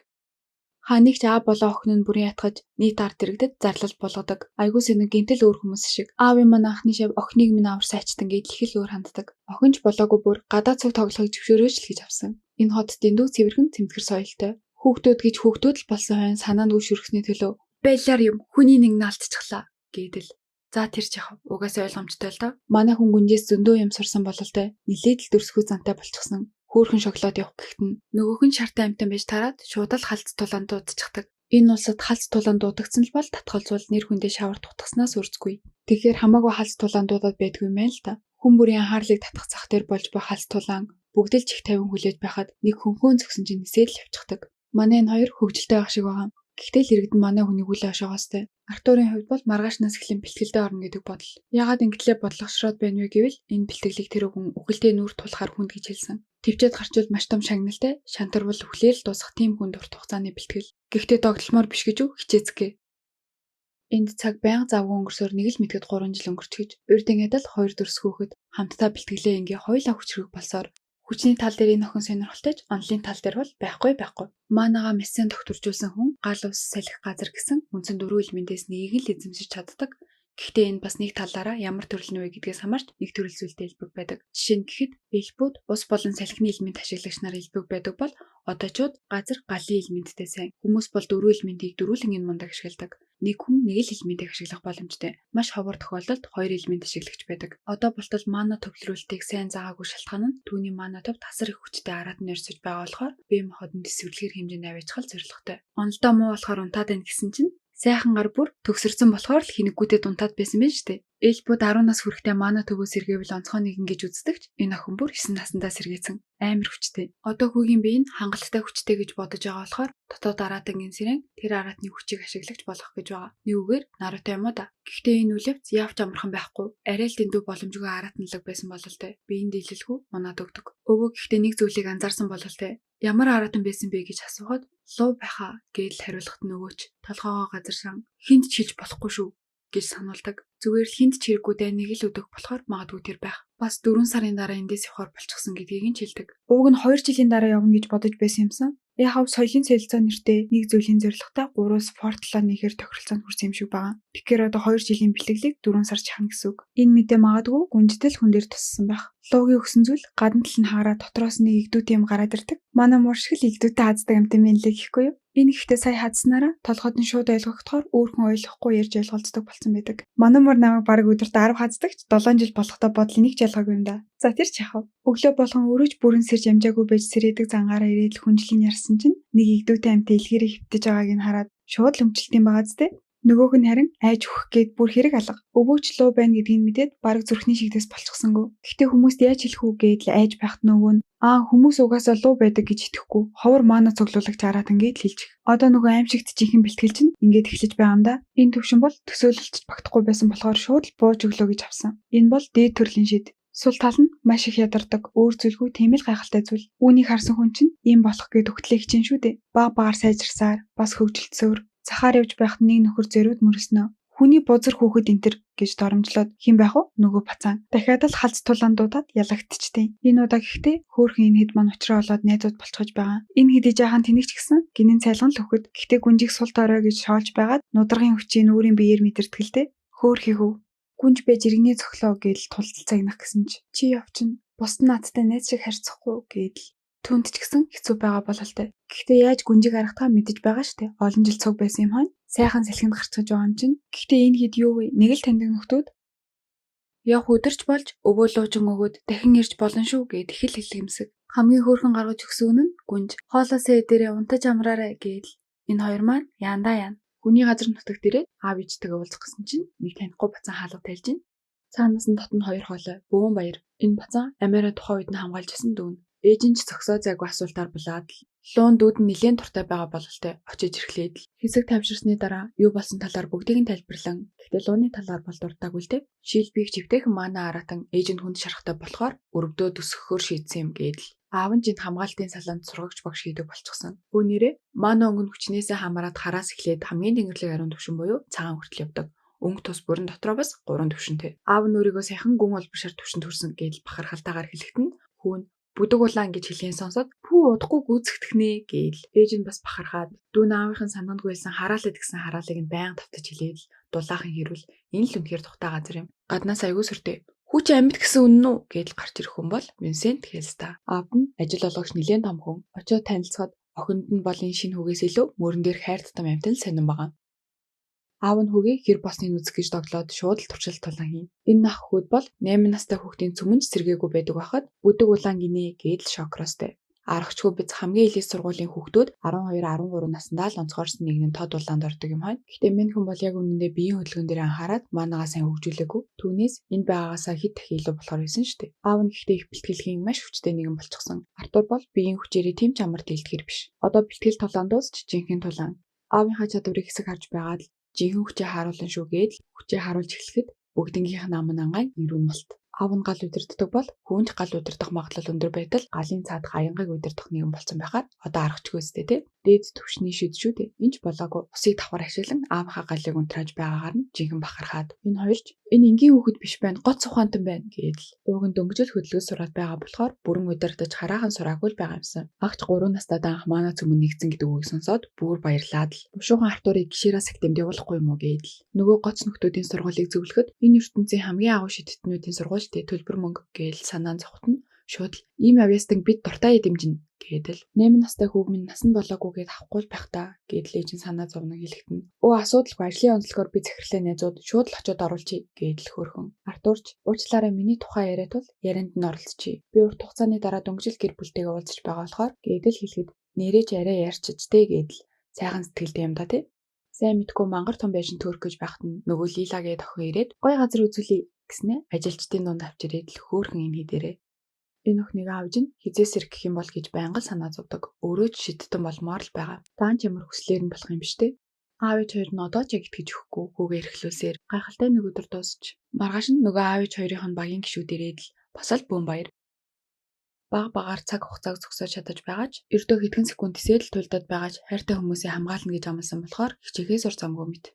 Хааныг ч аав болоо охин нь бүрэн ятгаж нийт ард иргэдэд зарлал болгодог. Айгуу сэнэг гинтэл өөр хүмүүс шиг. Аавын маань анхны шав охиныг минь аварсан ачтан гэж их л өөр ханддаг. Охин ч болоогүй бүр гадаа цог тоглохыг зөвшөөрөөж л гэж авсан. Энэ хот дэндүү цэвэрхэн цэмтгэр соёлтой. Хүүхдүүд гэж хүүхдүүд л болсон хойно санаанд гүшүрхсний төлөө байлаар юм хүний нэг наалтчихлаа гэдэл. За тэр ч яхав угаасаа ойлгомжтой л доо. Манай хүн гүнжээс зөндөө юм сурсан бололтой. Нилээд л дөрсгөө зантай болчихсон. Хөөхөн шоколад явах гэхтэн нөгөөх нь шартай амтан байж тараад шууд л халц тулаан дуудчихдаг. Энэ улсад халц тулаан дуудагдсан л бол татгалзуул нэр хүндээ шавар тутгаснаас үрзгүй. Тэгэхээр хамаагүй халц тулаан дуудаад байдгүй юм байна л да. Хүн бүрийн анхаарлыг татах зах дээр болж буй халц тулаан бүгд л чих тавин хүлээж байхад нэг хөнхөөн зөксөн чинь нисээд л явчихдаг. Манай энэ хоёр хөвгөлтэй байх шиг байгаа. Гэхдээ л иргэд манай хүнийг үл ашигаастай. Артурын хувьд бол маргаашнаас эхлэн бэлтгэлдээ орно гэдэг бодол. Яагаад ингэтлээ бодлогошроод байна вэ гэвэл энэ бэлтгэлийг тэр хүн үхэлтэй нүүр тулахаар хүнд гэж хэлсэн. Төвчээд гарчвал маш том шагналтай, шантарвал хүлээл дуусах тийм хүнд урт хугацааны бэлтгэл. Гэхдээ догтломоор биш гэж үү хичээцгээ. Энд цаг байнга завгүй өнгөрсөөр нэг л мэтгэд 3 жил өнгөрчихөж, урдын адил 2 дөрс хөөхөд хамтдаа бэлтгэлээ ингээ хоёулаа хүчрэг болсоор хүчний тал дээр энэ охин сонирхолтойч онлын тал дээр бол байхгүй. Манагаа мессен докторжуулсан хүн гал ус салхих газар гэсэн үндсэн 4 элементээс нэгийг л эзэмшиж чаддаг. Гэхдээ энэ бас нэг талаараа ямар төрөл нь вэ гэдгээс хамаарч нэг төрөл зүйлтэй элбэг байдаг. Жишээ нь гэхэд элбүүд ус болон салхины элемент ашиглагч нар элбэг байдаг бол одоочууд газар галын элементтэй сайн. Хүмүүс бол 4 элементийг дөрвөлэн энэ мундаг ашигладаг. Нэг хүн нэг л элементийг ашиглах боломжтой. Маш ховор тохиолдолд 2 элемент ашиглагч байдаг. Одоо болтол мана төвлөрүүлтийг сайн заагаагүй шалтгаан нь түүний мана төв тасар их хүчтэй араат нь өрсөж байгаа болохоор бие махбодын дэсвэрлэгээр хэмжээнд аваачхал зорилготой. Онолдоо муу болохоор унтаад байна гэсэн чинь сайхан гар бүр төгсөрсөн болохоор л хинэггүүтэд унтаад байсан байж тээ. Элбүүд 10 нас хүрэхдээ мана төвөөс сэргээвэл онцгой нэгэн гэж үздэгч энэ охин бүр 9 наснда сэргээсэн. Амар хүчтэй. Одоо хүүгийн бие нь хангалттай хүчтэй гэж бодож байгаа болохоор дотоод араатангийн сэрэн тэр араатны хүчийг ашиглагч болох гэж байгаа. Нэгүгээр Наруто юм уу да. Гэхдээ энэ үлэвц явж амархан байхгүй. Арай л дэндүү боломжгүй араатналаг байсан бололтой. Биеийн дийлэлгүй унаад өгдөг. Өвөө гэхдээ нэг зүйлийг анзаарсан бололтой. Ямар араатан байсан бэ гэж асуухад луу байхаа гэдэл хариулахад нөгөөч толгоогоо газарсан хинт ч хийж болохгүй шүү гэж сануулдаг. Зүгээр л хинт ч хэрэггүй дайныг л өдөх болохоор магадгүй тэр байх. Бас 4 сарын дараа эндээс явахаар болчихсон гэдгийг нь хэлдэг. Ууг нь 2 жилийн дараа явна гэж бодож байсан юмсан. Яхав соёлын солилцоо нэртэй нэг зүйлийн зорилготой 3 спортлоо нэхэр тохиролцоонд хүрсэн юм шиг байгаа. Тэгэхээр одоо 2 жилийн бэлтгэлийг 4 сар чахна гэсэн үг. Энэ мэдээ магадгүй гүнжтэл хүн дээр туссан байх. Луугийн өгсөн зүйл гадна тал нь хаараа дотроос нэг игдүүд юм гараад ирдэг. Манай муур шиг л илдүүтэй хаздаг амт юм лээ гэхгүй юу? Энэ ихтэй сая хадснараа толгойд нь шууд ойлгохдохоор өөрхөн ойлгохгүй ярьж ойлголцдог болсон байдаг. Манай муур намайг бараг өдөрт 10 хаздаг ч 7 жил болохдоо бодол нэг ч ялгаагүй юм да. За тэр ч яхав. Өглөө болгон өрөөж бүрэн сэрж амжаагүй байж сэрээдэг зангаараа ирээд л хүнжлийн ярьсан чинь нэг илдүүтэй амт илгээрээ хөвтөж байгааг нь хараад шууд л өмчлөлтийн байгаа зү. Нөгөөх нь харин айж өгөх гээд бүр хэрэг алга. Өвөөч лөө байна гэдгийг мэдээд бараг зүрхний шигдээс болчихсонгүй. Гэхдээ хүмүүст яаж хэлэх үү гээд л айж байхад нөгөө нь хүмүүс угаасаа луу байдаг гэж итгэхгүй. Ховор маана цуглуулагч хараад ингээд хэлчих. Одоо нөгөө аимшигт жинхэнэ бэлтгэл чинь ингээд эхлэж байгаа юм да. Энэ төвшин бол төсөөлөлтөд багтахгүй байсан болохоор шууд л бууж өглөө гэж авсан. Энэ бол дээд төрлийн шид. Сул тал нь маш их ядардаг, өөр зүйлгүй тийм л гайхалтай зүйл. Үүнийг харсан хүн чинь ийм болох гээд өгтлээ хичээн шүү дээ. Баг багаар сайжирсаар, бас хөвжөлтсөөр цахаар явж байхад нэг нөхөр зөрүүд мөрөснөө. Хүний бузар хүүхэд энтер гэж доромжлоод хэн байх вэ? Нөгөө пацан. Дахиад л халз тулаандуудад ялагдчихтیں۔ Энэ удаа гэхдээ хөөхөн энэ хэд маань уучраа болоод найзууд болчихож байгаа. Энэ хэдий жаахан тэнэгч гисэн гинэн цайлган л хөхөд. Гэхдээ гүнжиг сул тоорой гэж шоолж байгаад нудрагын хүчийг өөрийн биеэр мэдэрдгэлтэй. Хөөхийгүү. Гүнж байж иргэний цохлоо гээл тултал цагнах гэсэн чи явчин. Бусд наадтай найз шиг харьцахгүй гээл. Түүнд ч гэсэн хэцүү байгаа бололтой. Гэхдээ яаж гүнжиг харахтаа мэдэж байгаа штэ. Олон жил цуг байсан юм хань. Сайхан салхинд гарчиж байгаа юм чинь. Гэхдээ энэ хэд юу вэ? Нэг л таньдаг нөхдүүд. Явах өдөрч болж өвөө луучин өгөөд дахин ирж болно шүү гэд их л хэлхэмсэг. Хамгийн хөөрхөн гаргаж өгсөн нь гүнж. Хоолоосоо эдэрээ унтаж амраарай гээл. Энэ хоёр маань яандаа яана. Хүний газар нутагт ирээд аав ээжтэйгээ уулзах гэсэн чинь нэг танихгүй бацан хаалга тайлж байна. Цаанаас нь дотн хоёр хоолой, бөвөн баяр. Энэ бацан Америк тухайн үед нь хамгаалж байсан дүүн. Ээж нь ч зөксөө зайгүй асуултаар булаад л луун дүүд нь нэлээд туртай байгаа бололтой очиж ирэхлээд л хэсэг тавьширсны дараа юу болсон талаар бүгдийг нь тайлбарлан гэхдээ лууны талаар бол дуртаагүй л те. Шилбиг живтэйхэн маана аратан ээж нь хүнд шарахтай болохоор өргөдөө төсөхөөр шийдсэн юм гээд л аав нь жинт хамгаалтын салаанд сургагч багш хийдэг болчихсон. Үүнээрээ маана өнгө нь хүчнээсээ хамаарат хараас эхлээд хамгийн тэнгэрлэг ариун төвшин буюу цагаан хүртэл явдаг. Өнгө тус бүрэн дотроо бас 3 төвшөнтэй. Аав нь өөрийгөө сайхан гүн олбошоор төвшин төрсөн гэж бахархалтайгаар хэлэхдээ хүүн бүдэг улаан гэж хэлхийн сонсоод пүү удахгүй гүйцэгдэх нэ гээл. Ээж нь бас бахархаад дүүн аавынхын санаандгүй байсан хараалаад гисэн хараалыг нь байнга тавтаж хэлээд дулаахан хэрүүл энэ л үнэхээр тухтай газар юм. Гаднаас аягүй сүртэй. Хүүч амьд гэсэн үнэн үү гэж гарч ирэх хүн бол Винсент Хэлста. Аав нь ажил олгогч нэлээд том хүн. Очоод танилцаад охинд нь бол энэ шинэ хүүгээс илүү мөрөн дээр хайр татам амтан сонирн байгаа. Аав нь хүүгээ хэр босныг үзэх гэж доглоод шууд л туршилт тулан хийн. Энэ нах хүүд бол 8 настай хүүхдийн цөмөнж сэргээгүй байдаг байхад бүдэг улаан гинэ гээд л шокростэй. Аргачгүй биз хамгийн элит сургуулийн хүүхдүүд 12 13 наснда л онцгойрсон нэгэн тод улаанд ордог юм хань. Гэхдээ минь хүн бол яг үнэндээ биеийн хөдөлгөөн дээр анхаарад манайгаа сайн хөгжүүлээгүй. Түүнээс энэ байгаагасаа хэд дахин илүү болохоор байсан шүү дээ. Аав нь гэхдээ их бэлтгэлхийн маш хүчтэй нэгэн болчихсон. Артур бол биеийн хүчээрээ тэм ч амар дэлтгэр биш. Одоо бэлтгэл тулаан дуусч жинхэнэ тулаан. Аавынхаа чадварыг хэсэг харж байгаад жинхэнэ хүчээ харуулan шүүгээд хүчээ харуулж эхлэхэд бүгднгийнх нь ам нангай ирүүн молт. Аав нь гал удирддаг бол хүүнч гал удирдах магадлал өндөр байтал галын цаад хаянгыг удирдах нэгэн болсон байхаар одоо аргачихгүй өстэй те. Дээд төвшний шид шүү дээ. Энд ч болоогүй усыг давхар ашиглан аавынхаа галыг унтрааж байгаагаар нь жинхэнэ бахархаад энэ хоёрч энэ энгийн хүүхэд биш байна гоц ухаантан байна гэдэл ууган дөнгөжөл хөдөлгөөс сураад байгаа болохоор бүрэн удирдах хараахан сураагүй л байгаа юмсан. Агч 3 настай анх маана цөмөн нэгдсэн гэдэг үгийг сонсоод бүр баярлаад л бушуухан Артурыг гişээрээ сектемд явуулахгүй юм уу гэдэл нөгөө гоц нөхдүүдийн сургуулийг зөвлөхөд энэ ертөнцийн хамгийн агуу шидэтгэнүүдийн сургуультэй төлбөр мөнгө гээл санаан зовхотно шууд л ийм авьяастан бид дуртай эдэмжин гэдэл 8 настай хүүг минь насан болоогүйгээд авахгүй байх та гэдэл ээж нь санаа зовно хэлэхдээ өө асуудалгүй ажлын онцлогоор би захирлаа найзууд шууд л очиод оруулчих гэдэл хөөрхөн Артурч уучлаарай миний тухай яриад бол ярианд нь оролцчих би урт хугацааны дараа дөнгөжил гэр бүлтэйгээ уулзч байгаа болохоор гэдэл хэлэхэд нэрэж арай ярьчиж дээ гэдэл сайхан сэтгэлтэй юм да тий сайн мэдгүй мангар том байшин төрөх гэж байхад нь нөгөө Лилагээ тохио ирээд гой газар үзүүлээ гэснэ ажилчдын дунд авчирээд л хөөрхөн энэ хідэрээ энэ охиныг аавж нь хизээс ирэх юм бол гэж байнга санаа зовдөг. Өөрөө ч шидтэн болмоор л байгаа. Даанч ямар хүслээр нь болох юм биш үү? Аав ээж хоёр нь одоо ч яг итгэж өгөхгүй хүүгээ эрхлүүлсээр гайхалтай нэг өдөр дуусч. Маргааш нь нөгөө аав ээж хоёрын нь багийн гишүүд ирээд л бас л бөөм баяр. Баг багаар цаг хугацааг зогсоож чадаж байгаа ч ердөө хэдхэн секунд тэсэл тулдаад байгаа ч хайртай хүмүүсээ хамгаална гэж амласан болохоор хичээхээ сур замгүй мэт.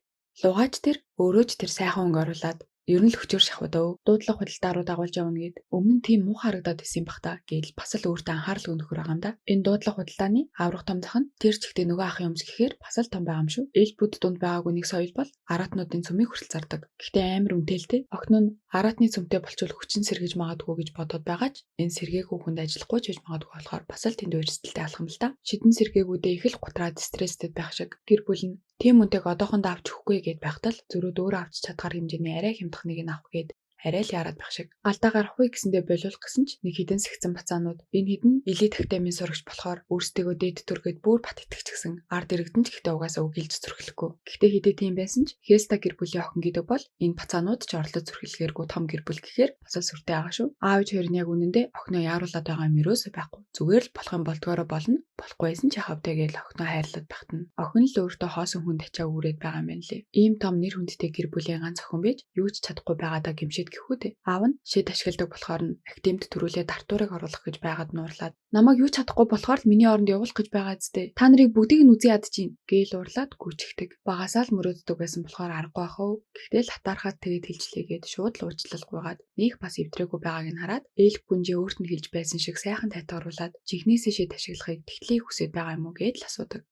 Лугаач тэр өөрөө ч тэр сайхан өнгө оруулаад Ер нь л өчөр шахав дөө. Дуудлага худалдааруу дагуулж явна гэд өмнө нь тийм муу харагдаад исэн юм бах та гэдэл бас л өөртөө анхаарал өнөхөр байгаа юм да. Энэ дуудлага худалдааны аврах том зах нь тэр чигтээ нөгөө ахын юмс гэхээр бас л том байгаа юм шүү. Ээлж бүд дунд байгаагүй нэг соёл бол араатнуудын цөмийг хүртэл зардаг. Гэхдээ амар үнэтэйтэй. Охин нь араатны цөмтэй болчвол хүчин сэргэж магадгүй гэж бодоод байгаа ч энэ сэргээгүй хүнд ажиллахгүй ч гэж магадгүй болохоор бас л тэнд өөрсдөлтэй алах юм л да. Шидэн сэргээгүүдээ их л гутраад стресстэй байх шиг гэр бүл нь тийм үнтэйг одоохондоо авч өгөхгүй гэд байхтал зөрөөд өөрөө авч чадхаар хэмжээний арай хямдхан нэг нь авах гээд арай л яарад байх шиг. Алдаа гарахгүй гэсэндээ болиулах гэсэн ч нэг хідэн сэгцэн бацаанууд энэ хідэн элит актемийн сурагч болохоор өөрсдөө дээд төргээд бүр бат итгэж гисэн ард иргэдэн ч гэхдээ угаасаа үгийлж зөрхлөхгүй. Гэхдээ хідээ тийм байсан ч Хеста гэр бүлийн охин гэдэг бол энэ бацаанууд ч орлоо зөрхилгээргүй том гэр бүл гэхээр бас л сүртэй байгаа шүү. Аав ээж хоёр нь яг үнэндээ охиноо яаруулаад байгаа юм ерөөсөө байхгүй. Зүгээр л болох юм болдгоороо болно. Болохгүй байсан ч хавтай гээл охиноо хайрлаад багтана. Охин л өөртөө хоосон хүнд ачаа үрээд байгаа юм байна лээ. Ийм том нэр хүндтэй гэр бүлийн ганц охин байж юу ч чадахгүй байгаадаа гимшээд гэхүү дээ. Аав нь шид ашигладаг болохоор нь актемд төрүүлээд артурыг оруулах гэж байгаад нуурлаад намайг юу ч чадахгүй болохоор л миний оронд явуулах гэж байгаа зү. Та нарыг бүгдийг нь үзий ядчих юм гээл уурлаад гүйчихдэг. Багасаа л мөрөөддөг байсан болохоор аргагүй ах уу. Гэхдээ л хатаархаад тэгээд хэлжлээгээд шууд л уучлал гуйгаад нэг бас эвдрээгүй байгааг нь хараад ээлх гүнжээ өөрт нь хэлж байсан шиг сайхан тайтгаруулад чихнээсээ шид ашиглахыг тэгтлээ хүсэж байгаа юм уу гэж л асуудаг.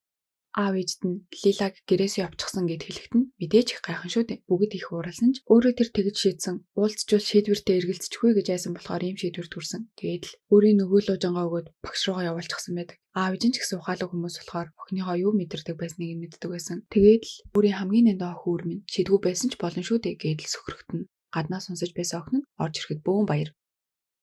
Аав ээжд нь Лилаг гэрээсээ явчихсан гэд хэлэхэд нь мэдээж их гайхан шүү дээ. Бүгд их ууралсан ч өөрөө тэр тэгж шийдсэн. Уулзчвал шийдвэртээ эргэлзчихгүй гэж айсан болохоор ийм шийдвэр төрсөн. Тэгээд л өөрийн нөгөө л уужангаа өгөөд багш руугаа явуулчихсан байдаг. Аав ээж нь ч гэсэн ухаалаг хүмүүс болохоор охиныхоо юу мэдэрдэг байсныг нь мэддэг байсан. Тэгээд л өөрийн хамгийн нандаа охин үр минь шийдгүү байсан ч болно шүү дээ гэдэл сөхрөгтөн. Гаднаас сонсож байсан охин нь орж ирэхэд бөөн баяр.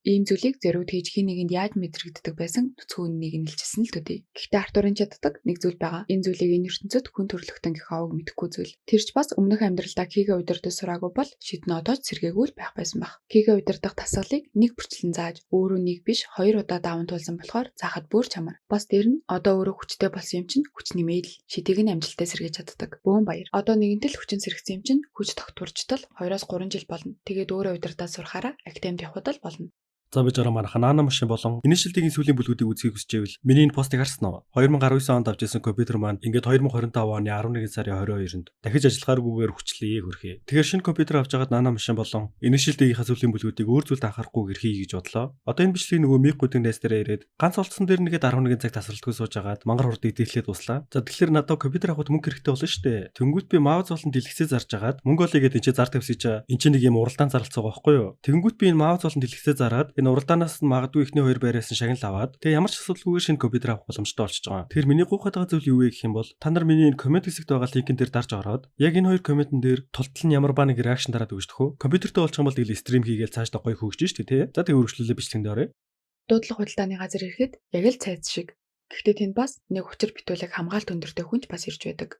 Ийм зүйлийг зориуд хийж хин нэгэнд яаж мэдрэгддэг байсан нүцгэн үннийг нь илчилсэн л төдий. Гэхдээ Артурын чаддаг нэг зүйл байгаа. Энэ зүйлийг энэ ертөнцид хүн төрлөختөн гэх аваг мэдэхгүй зүйл. Тэр ч бас өмнөх амьдралдаа Кигээ удирдах сураагүй бол шидэн одоо ч сэргээгүй л байх байсан баг. Кигээ удирдах тасгалыг нэг бүрчлэн зааж өөрөө нэг биш хоёр удаа даван туулсан болохоор заахад бүр чамар. Бас дээр нь одоо өөрөө хүчтэй болсон юм чинь хүч нэмээд л шидийг нь амжилттай сэргээж чаддаг. Бөөн баяр. Одоо нэгэнтэл хүчин сэргсэн юм чинь хүч тогтворчтол 2-3 жил болно. Тэгээд өөрөө удирдах сурахаараа актемд явхад л болно. За би жоо манайхан Наана машин болон Initial-ийн сүүлийн бүлгүүдийг үзхийг хүсэж байвал миний энэ постыг харсан уу? 2019 онд авч ирсэн компьютер маань ингээд 2025 оны 11 сарын 22-нд дахиж ажиллахааргүйгээр хүчлээ хөрхий. Тэгэхээр шинэ компьютер авч байгаад Наана машин болон Initial-ийн сүүлийн бүлгүүдийг өөр зүйлд анхаарахгүйгээр хий гэж бодлоо. Одоо энэ бичлэгийг нөгөө мигуудын найз дээр ирээд ганц олдсон дээр нэгэд 11 цаг тасралтгүй сууж агаад мангар хурд идэлхлээд дуслаа. За тэгэхээр надад компьютер авахд мөнгө хэрэгтэй болно шүү дээ. Тэнгүүт би маус болон дэлгэцээ зарж агаад мөнгө олъё гэдэг энэ зар тавьсаж энэ чинь нэг юм уралдаан зарлцсан байгаа байхгүй юу? Тэнгүүт би энэ маус болон дэлгэцээ зараад энэ уралдаанаас нь магадгүй ихний хоёр байраас нь шагнал аваад тэгээ ямар ч асуудалгүйгээр шинэ компьютер авах боломжтой болчихж байгаа. Тэгэхээр миний гуйхаад байгаа зүйл юу вэ гэх юм бол та нар миний энэ комент хэсэгт байгаа линкэн дээр дарж ороод яг энэ хоёр комментэн дээр тултал нь ямар ба нэг реакшн дараад өгч төхөө. Компьютертэй болчих юм бол тэгэл стрим хийгээл цаашдаа гоё хөгжиж штэ тий. За тэгээ өргөжлүүлээ бичлэгэнд оръё. Дуудлага худалдааны газар ирэхэд яг л цайз шиг. Гэхдээ тэнд бас нэг учир битүүлэг хамгаалт өндөртэй хүнч бас ирж байдаг.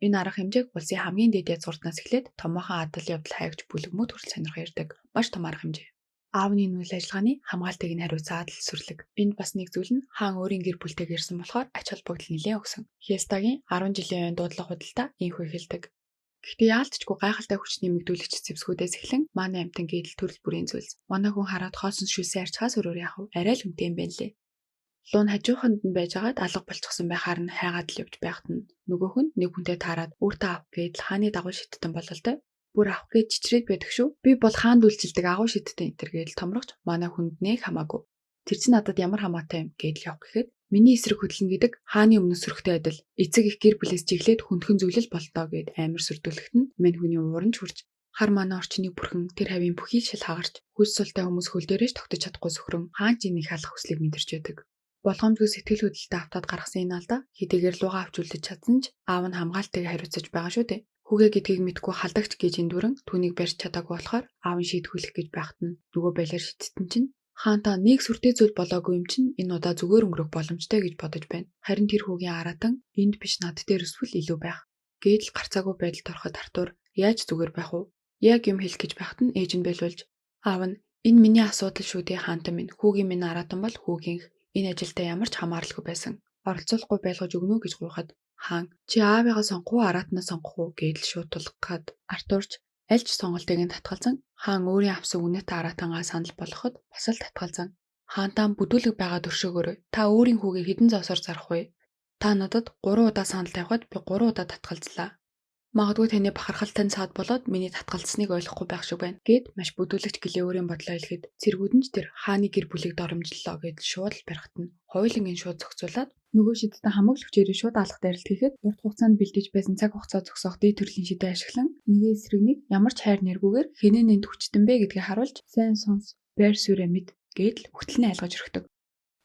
Энэ арга хэмжээг улсын хамгийн дээд язгууртнаас эхлээд томоохон адал явдал хаягч бүлэгмүүд хүртэл сонирхон ирдэг. Маш том арга хэмжээ. Аавны үйл ажиллагааны хамгаалтыг нь хариуцаад л сүрлэг. Энд бас нэг зүйл нь хаан өөрийн гэр бүлтэйг ирсэн болохоор ач холбогдол нэлээд өгсөн. Хестагийн 10 жилийн дуудлага худалдаа инхүү эхэлдэг. Гэхдээ яалтчгүй гайхалтай хүч нэмэгдүүлэгч зэвсгүүдээс эхлэн манай амтан гэдэл төрөл бүрийн зүйлс. Манай хүн хараад хоосон шүлсээ арчхаас өрөөр яах вэ? Арай л үнэтэй юм байна лээ. Луун хажууханд нь байжгаад алга болчихсон байхаар нь хайгаад л явж байхад нь нөгөөх нь нэг хүнтэй таарад өөртөө авах гэдэл хааны дагуу шиттэн бололтой. Бүр авах гэж чичрээд байдаг шүү. Би бол хаанд үйлчилдэг агуу шидтэй энэ гээл томрогч манай хүнд нэг хамаагүй. Тэр чинь надад ямар хамаатай юм гэдэл явах гэхэд миний эсрэг хөдлөн гэдэг хааны өмнө сөрөгтэй адил эцэг их гэр бүлээс чиглээд хүндхэн зүйлэл болтоо гэд амар сүрдүүлэхэд нь мань хүний ууран чурж хар манай орчныг бүрхэн тэр хавийн бүхий шил хагарч хүс султай хүмүүс хөл дээрээс тогтож чадахгүй сөхрөн хаан чинийг халах хүслийг мэдэрч байдаг. Болгоомжгүй сэтгэл хөдлөлтөд автаад гаргасан энэ алдаа хэдийгээр луугаа авч үлдэж чадсан ч аав нь хамгаалтыг хариуцаж байгаа шүү дээ. Хүүгээ гэдгийг мэдгүй халдагч гэж энэ дүрэн түүнийг барьж чадаагүй болохоор аав нь шийдвэрлэх гэж байхад нь нөгөө балиар шиттэн чинь хаантаа нэг сүртэй зүйл болоогүй юм чинь энэ удаа зүгээр өнгөрөх боломжтой гэж бодож байна. Харин тэр хүүгийн аратан энд биш над дээр өсвөл илүү байх. Гэдэл гарцаагүй байдалд ороход Артур яаж зүгээр байх вэ? Яг юм хэлэх гэж байхад нь ээж нь бэлүүлж аав нь энэ миний асуудал шүү дээ хаантаа минь. Хүүгийн минь аратан бол хүүгийнх. Энэ ажилдаа ямар ч хамааралгүй байсан. Оролцуулахгүй байлгаж өгнө гэж гуйхад хаан чи аавыгаа сонгох уу араатнаа сонгох уу гэдэл шууд тулгахад Артурч аль ч сонголтыг нь татгалзан хаан өөрийн авсан үнэтэй араатангаа санал болгоход бас л татгалзан хаантаа бүдүүлэг байгаа төршөөгөөрэй та өөрийн хүүгээ хідэн зоосоор зарах вэ та надад 3 удаа санал тавихад би 3 удаа татгалзлаа Магадгүй таны бахархалтай цаад болоод миний татгалцсныг ойлгохгүй байх шиг байна гэд маш бүдүүлэгч гэлээ өөрийн бодлоо хэлэхэд цэргүүд нь ч тэр хааны гэр бүлийг доромжллоо гэж шууд л барихт нь хоёулангийн шууд зохицуулаад нөгөө шидэдэн хамаг л хүчээр шууд алах дайралт хийхэд урт хугацаанд бэлдэж байсан цаг хугацаа зогсоох дээд төрлийн шидэд ашиглан нэгэн эсрэг нэг ямар ч хайр нэргүйгээр хинэн энд хүчтэн бэ гэдгийг харуулж сайн сонс бэр сүрэ мэд гэд л өгтөлний айлгаж өргөдөг.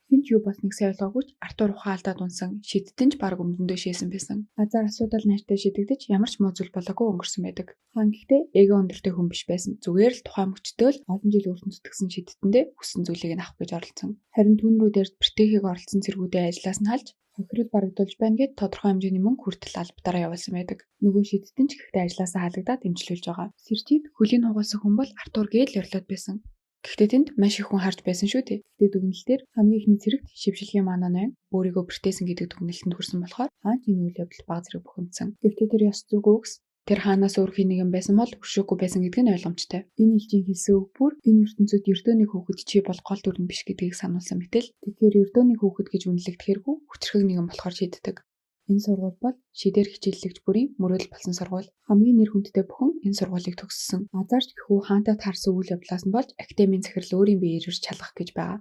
Хинч юу болсныг сайн ойлгоогүй ч Артур ухаан алдаад унсан шиддэн ч баг өмдөндөө шээсэн байсан. Азар асуудал найртай шидэгдэж ямар ч муу зүйл болоогүй өнгөрсөн байдаг. Хаан гэхдээ эго өндөртэй хүн биш байсан. Зүгээр л тухайн мөчтөө л олон жил өртөн зүтгэсэн шиддэндээ хүссэн зүйлийг нь авах гэж оролцсон. Харин түүн рүү дээр бэртэхийг оролцсон цэргүүдээ ажлаас нь халж хохирол барагдуулж байна гэд тодорхой хэмжээний мөнгө хүртэл албадараа явуулсан байдаг. Нөгөө шиддэн ч гэхдээ ажлаасаа халагдаад дэмжлүүлж байгаа. Сэржид хөлийн хугаасан хүн бол Артур гээд л орлоод байсан. Гэхдээ тэнд маш их хүн харж байсан шүү дээ. Гэхдээ дүгнэлтээр хамгийн ихний цэрэгт шившилгийн манаа 8 өөрийгөө бэртээсэн гэдэг дүгнэлтэнд хүрсэн болохоор хаан энэ үйл явдал баг зэрэг бухимдсан. Гэхдээ тэр ёс зүг үгс тэр хаанаас өөр хий нэгэн байсан бол өршөөгүй байсан гэдг нь ойлгомжтой. Энэ элчийн хэлсэн үг бүр энэ ертөнцид ердөөний хүүхэд чи бол гол дүрэн биш гэдгийг сануулсан мэтэл тэгэхээр ердөөний хүүхэд гэж үнэлэгдэхэргүй хүчрхэг нэгэн болохоор шийддэг. Энэ сургууль бол шидээр хичээллэгч бүрийн мөрөөдөл болсон сургууль. Хамгийн нэр хүндтэй бүхэн энэ сургуулийг төгссөн. Азарч гэхүү хаантай таарсан үйл явдлаас нь болж академийн захирал өөрийн биеэр ирж чалгах гэж байгаа.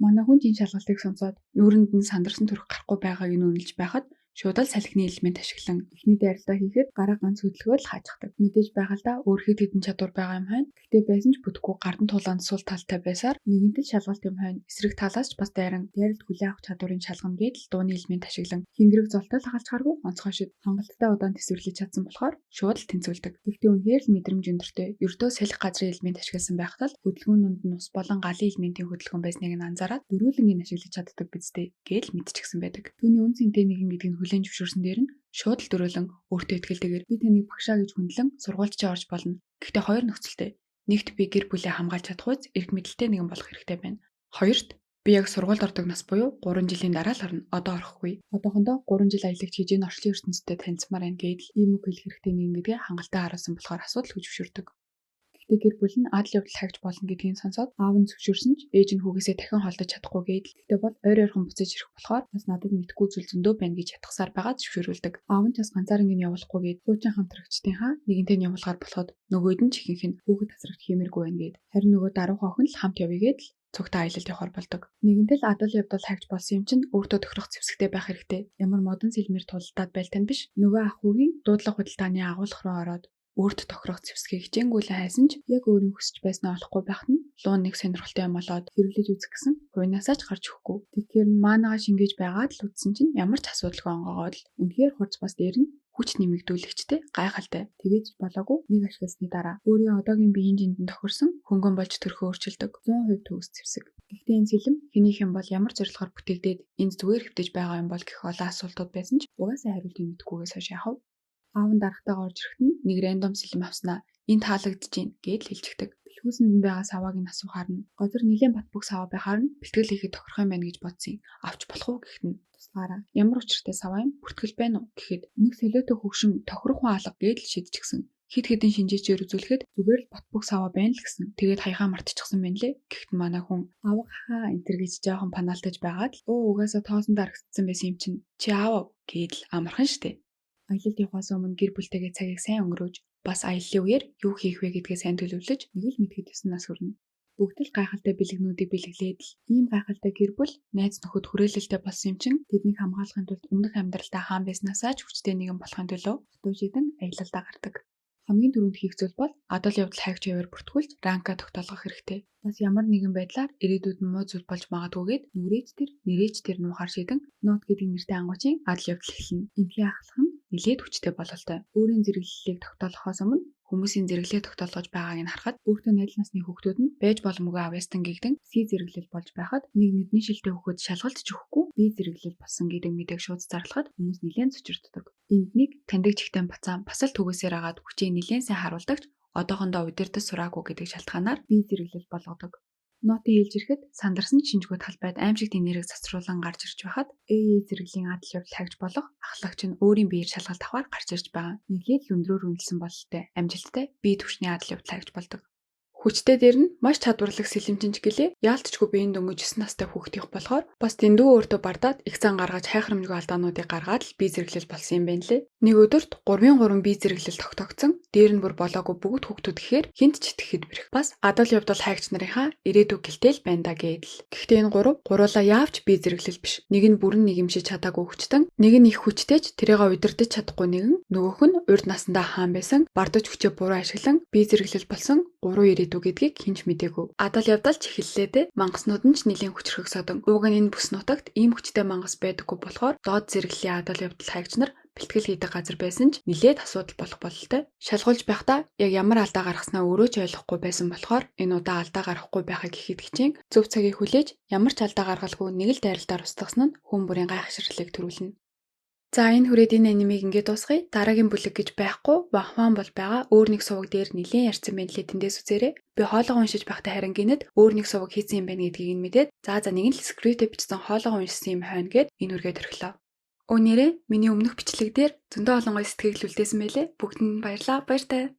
Манай хүн энэ шалгалтыг сонсоод нүүрэнд нь сандарсан төрх гарахгүй байгааг нь үнэлж байхад шууд л салхины элемент ашиглан эхний дайралтаа хийхэд гараа ганц хөдөлгөөр л хааждаг. Мэдээж байгалаа өөр хэд хэдэн чадвар байгаа юм хань. Гэхдээ байсан ч бүтэхгүй гардан тулаанд сул талтай байсаар нэгэнтэл шалгалт юм хань. Эсрэг талаас ч бас дайран дайралт хүлээн авах чадварын шалгана гээд л дууны элемент ашиглан хингэрэг золтой л хагалж харгүй онцгой шид хангалттай удаан тэсвэрлэж чадсан болохоор шууд л тэнцвэлдэг. Гэхдээ үнэхээр л мэдрэмж өндөртэй. Ердөө салхи газрын элемент ашигласан байхад л хөдөлгөөнөнд нь ус болон галын элементийн хөдөлгөөн байсныг нь анзаараад дөрвөлнгийн ашиглаж чаддаг бидтэй гээд л мэдчихсэн байдаг. Түүний үн цэнтэй нэгэн гэдгийг хүлээн зөвшөөрсөн дээр нь шууд л дөрөөлөн өөртөө итгэлтэйгээр би таныг багшаа гэж хүндлэн сургуульч орж болно. Гэхдээ хоёр нөхцөлтэй. Нэгт би гэр бүлээ хамгаалж чадах үз эрх мэдэлтэй нэгэн болох хэрэгтэй байна. Хоёрт би яг сургуульд ордог нас буюу 3 жилийн дараа л орно. Одоо орохгүй. Одоохондоо 3 жил аялагч хийж энэ орчлын ертөнцийн танилцмаар байна гээд л ийм үг хэлэх хэрэгтэй нэгэн гэдгээ хангалттай харуулсан болохоор асуудал хүч зөвшөөрдөг. Гэхдээ гэр бүл нь адал явдал хайгч болно гэдгийг сонсоод аав нь зөвшөөрсөн ч ээж нь хүүгээсээ дахин холдож чадахгүй гээд л гэхдээ бол ойр ойрхон буцаж ирэх болохоор бас надад мэдгүй зүйл зөндөө байна гэж ятгахсаар байгаа зөвшөөрүүлдэг. Аав нь ч бас ганцаараа ингэ явуулахгүй гээд хуучин хамтрагчдын хаа нэгэнтэй нь явуулахаар болоход нөгөөд нь ч ихэнх нь хүүхэд тасрагт хиймэргүй байна гээд харин нөгөө даруухан охин л хамт явъя гээд л цугтаа аялалд явахаар болдог. Нэгэнтэл адал явдал хайгч болсон юм чинь өөртөө тохирох зэвсэгтэй байх хэрэгтэй. Ямар модон сэлмээр тулдаад байлтан биш. Нөгөө ах хүүгийн дуудлага худалдааны агуулга руу ороод өөрт тохирох зэвсгийг хичээнгүйлэн хайсан ч яг өөрийн хүсэж байснаа олохгүй байхад нь луун нэг сонирхолтой юм болоод хэрэглэж үзэх гэсэн хуйнаасаа ч гарч өгөхгүй. Тэгэхээр маанагаа шингээж байгаад л үтсэн чинь ямар ч асуудалгүй онгоогоод л үнэхээр хурц бас дээр нь хүч нэмэгдүүлэгчтэй гайхалтай. Тэгэж болоогүй нэг ашигласны дараа өөрийн одоогийн биеийн жиндэн тохирсон хөнгөн болж төрхөө өөрчилдөг 100% төгс зэвсэг. Гэхдээ энэ сэлэм хэнийх юм бол ямар зорилгоор бүтээгдээд энд зүгээр хэвтэж байгаа юм бол гэх олон асуултууд байсан ч угаасаа хариултыг мэдгүйгээс хойш яхав. Аав нь дарагтайгаа орж ирэхэд нь нэг рандом сэлэм авснаа энд таалагдж гин гэж хэлчихдэг. Бэлхүүсэнд нь байгаа савааг нь асуухаар нь газар нэлээд бат бөх саваа байхаар нь бэлтгэл хийхэд тохирох юм байна гэж бодсон. Авч болох уу гэхэд нь туслаараа ямар учиртай саваа юм бүртгэл байна уу гэхэд нэг солиотой хөвшин тохирох хүн алга гэж л шийдчихсэн. Хид хідэн шинжээчээр үзүүлэхэд зүгээр л бат бөх саваа байна л гэсэн. Тэгээд хаяхаа мартчихсан байна лээ. Гэхдээ манай хүн аав хаа энтер гэж жоохон панаалтаж байгаад л угаасаа тоосон дарагдсан байсан юм чинь чи аав гэдэл амархан штэ. Аялалд явахаас өмнө гэр бүлтэйгээ цагийг сайн өнгөрөөж бас аяллаа үеэр юу хийх вэ гэдгээ сайн төлөвлөж нэг л мэдхэд ёсон нас хүрнэ. Бүгд л гайхалтай бэлгнүүдийг бэлгэлээд л ийм гайхалтай гэр бүл найз нөхөд хүрээлэлтэй болсон юм чин тэднийг хамгаалахын тулд өмнөх амьдралдаа хаан байснаасаа ч хүчтэй нэгэн болохын төлөө хатуу шийдэн аялалдаа гардаг. Хамгийн түрүүнд хийх зүйл бол адал явдал хайгч яваар бүртгүүлж ранка тогтоолгох хэрэгтэй. Бас ямар нэгэн байдлаар ирээдүйд нь муу зүйл болж магадгүйгээд нэрээж тэр нуухаар шийдэн нот гэдэг нэртэй ангуучийн адал явдал эхэлнэ. Энэхий ахлах нь нэлээд хүчтэй бололтой. Өөрийн зэрэглэлийг тогтоолохоос өмнө хүмүүсийн зэрэглэлээ тогтоолгож байгааг нь харахад өөртөө найдал насны хүүхдүүд нь байж боломгүй авьяастан гэгдэн си зэрэглэл болж байхад нэг нүдний шилтэй хүүхэд шалгалт ч өгөхгүй би зэрэглэл болсон гэдэг мэдээг шууд зарлахад хүмүүс нэлээд цочирддаг. Энд нэг таньдаг чихтэн бацаан бас л түгээсээр агаад хүчээ нэлээд сайн харуулдагч одоохондоо удирдах сураагүй гэдэг шалтгаанаар би зэрэглэл болгодог. Нотын ээлж ирэхэд сандарсан шинжгүй талбайд аимшигт энерги засруулан гарч ирж байхад зэрэглэлийн адал явдал хайгч болох ахлагч нь өөрийн биеэр шалгалт авахар гарч ирж байгаа. Нэглээд л өндрөөр үнэлсэн бололтой амжилттай бие түвшний адал явдал хайгч болдог. Хүчтэй дээр нь маш чадварлаг сэлэмжинч гэлээ яалтчгүй биеийн дөнгөж 9 настай хүүхдийнх болохоор бас дэндүү өөртөө бардаад их зан гаргаж хайхрамжгүй алдаануудыг гаргаад л бие зэрэглэл болсон юм байна лээ. Нэг өдөрт 3-3 бие зэрэглэл тогтогдсон. Дээр нь бүр болоогүй бүгд хүүхдүүд гэхээр хинт ч итгэхэд бэрх. Бас адал явдал хайгч нарынхаа ирээдүг гэлтэл байна да гэдэл. Гэхдээ энэ гуруула яавч бие зэрэглэл биш. Нэг нь бүрэн нэгэмшиж чадаагүй хүчтэн, нэг нь их хүчтэйч тэрийгээ удирдах чадахгүй нэгэн, нөгөөх нь урд насандаа хаан байсан, бардаж хүчээ буруу ашиглан бие зэрэглэл болсон 3 ирээдүг гэдгийг хинч мэдээгүй. Адал явдал ч эхэллээ дээ. Мангаснууд нь ч нэлийн хүчрхэг содон. Уг нь энэ бүс нутагт ийм хүчтэй мангас байдаггүй болохоор доод зэрэглэлийн адал явдал хайгч нар бэлтгэл хийдэг газар байсан ч нилээд асуудал болох бололтой. Шалгуулж байхдаа яг ямар алдаа гаргаснаа өөрөө ч ойлгохгүй байсан болохоор энэ удаа алдаа гаргахгүй байхыг ихэд хичээн зөв цагийг хүлээж ямар ч алдаа гаргалгүй нэг л дайралтаар устгасан нь хүн бүрийн гайхширлыг төрүүлнэ. За энэ хүрээд энэ анимыг ингээд дуусгая. Дараагийн бүлэг гэж байхгүй, Вахван бол байгаа. Өөр нэг суваг дээр нилээн ярьсан байна лээ, тэндээс үзээрэй. Би хоолойгоо уншиж байхдаа харин гинэд өөр нэг суваг хийсэн юм байна гэдгийг нь мэдээд за нэг нь л скриптээр бичсэн хоолойгоо уншсан юм хойно гэд энэ үргээ төрхлөө. Өнөөдөр миний өмнөх бичлэг дээр зөндөө олон гоё сэтгэл үлдээсэн байлээ. Бүгдэнд баярлалаа. Баяртай.